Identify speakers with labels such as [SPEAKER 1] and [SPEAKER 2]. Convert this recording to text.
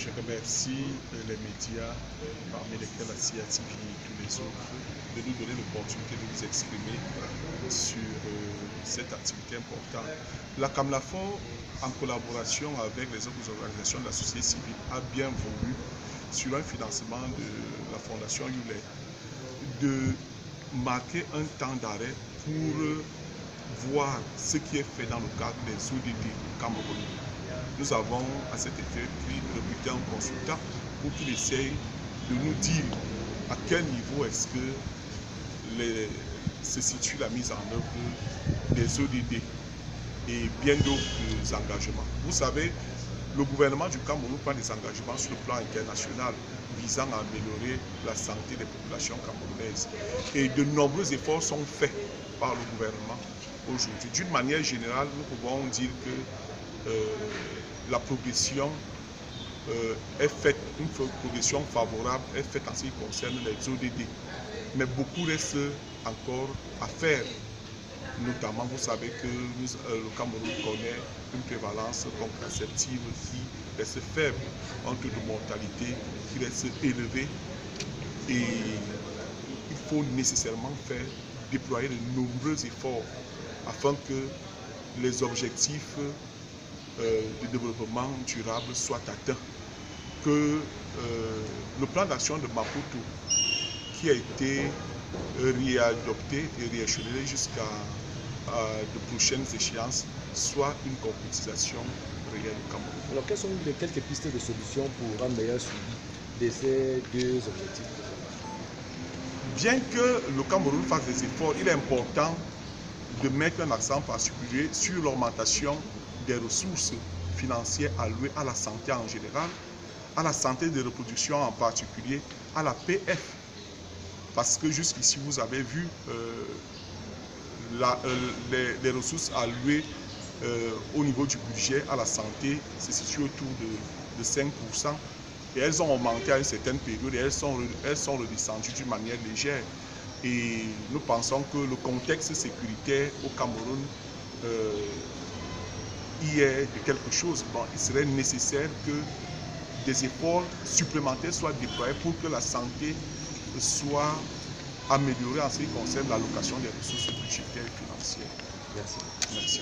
[SPEAKER 1] Je remercie les médias, parmi lesquels la CIATV et tous les autres, de nous donner l'opportunité de nous exprimer sur cette activité importante. La Kamlafo, en collaboration avec les autres organisations de la société civile, a bien voulu, sur un financement de la Fondation ULED, de marquer un temps d'arrêt pour voir ce qui est fait dans le cadre des ODD Cameroun. Nous avons à cet effet recruté un consultant pour qu'il essaye de nous dire à quel niveau est-ce que se situe la mise en œuvre des ODD et bien d'autres engagements. Vous savez, le gouvernement du Cameroun prend des engagements sur le plan international visant à améliorer la santé des populations camerounaises. Et de nombreux efforts sont faits par le gouvernement aujourd'hui. D'une manière générale, nous pouvons dire que la progression est faite, une progression favorable est faite en ce qui concerne les ODD. Mais beaucoup reste encore à faire. Notamment, vous savez que le Cameroun connaît une prévalence contraceptive qui reste faible, un taux de mortalité qui reste élevé. Et il faut nécessairement déployer de nombreux efforts afin que les objectifs de développement durable soient atteints. Que le plan d'action de Maputo, qui a été réadopté et rééchelonné jusqu'à de prochaines échéances, soit une concrétisation réelle au Cameroun.
[SPEAKER 2] Alors, quelles sont quelques pistes de solutions pour un meilleur suivi de ces deux objectifs?
[SPEAKER 1] Bien que le Cameroun fasse des efforts, il est important de mettre un accent particulier sur l'augmentation des ressources financières allouées à la santé en général, à la santé de reproduction en particulier, à la PF. Parce que jusqu'ici, vous avez vu les ressources allouées au niveau du budget à la santé se situent autour de 5%. Et elles ont augmenté à une certaine période et elles sont redescendues d'une manière légère. Et nous pensons que le contexte sécuritaire au Cameroun y est de quelque chose. Bon, il serait nécessaire que des efforts supplémentaires soient déployés pour que la santé soit améliorée en ce qui concerne l'allocation des ressources budgétaires et financières.
[SPEAKER 2] Merci.
[SPEAKER 1] Merci.